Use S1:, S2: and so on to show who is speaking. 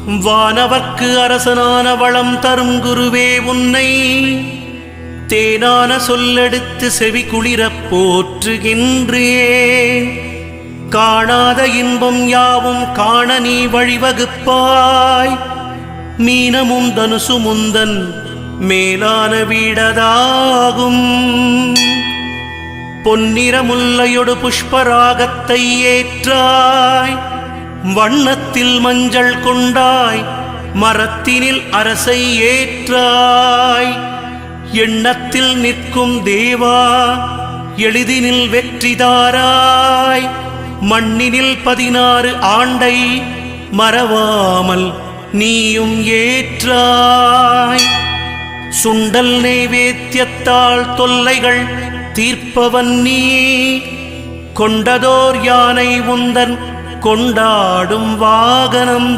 S1: வானவர்க்கு அரசனான வளம் தரும் குருவே உன்னை தேனான சொல்லெடுத்து செவி குளிரப் போற்றுகின்றேன். காணாத இன்பம் யாவும் காண நீ வழிவகுப்பாய். மீனமும் தனுசு முந்தன் மேலான வீடதாகும். பொன்னிறமுல்லையொடு புஷ்பராகத்தை ஏற்றாய். வண்ணத்தில் மஞ்சள் கொண்டாய். மரத்தினில் அரசை ஏற்றாய். எண்ணத்தில் நிற்கும் தேவா எளிதினில் வெற்றிதாராய். மண்ணினில் 16 ஆண்டை மறவாமல் நீயும் ஏற்றாய். சுண்டல் நைவேத்தியத்தால் தொல்லைகள் தீர்ப்பவன் நீ. கொண்டதோர் யானை உந்தன் கொண்டாடும் வாகனம்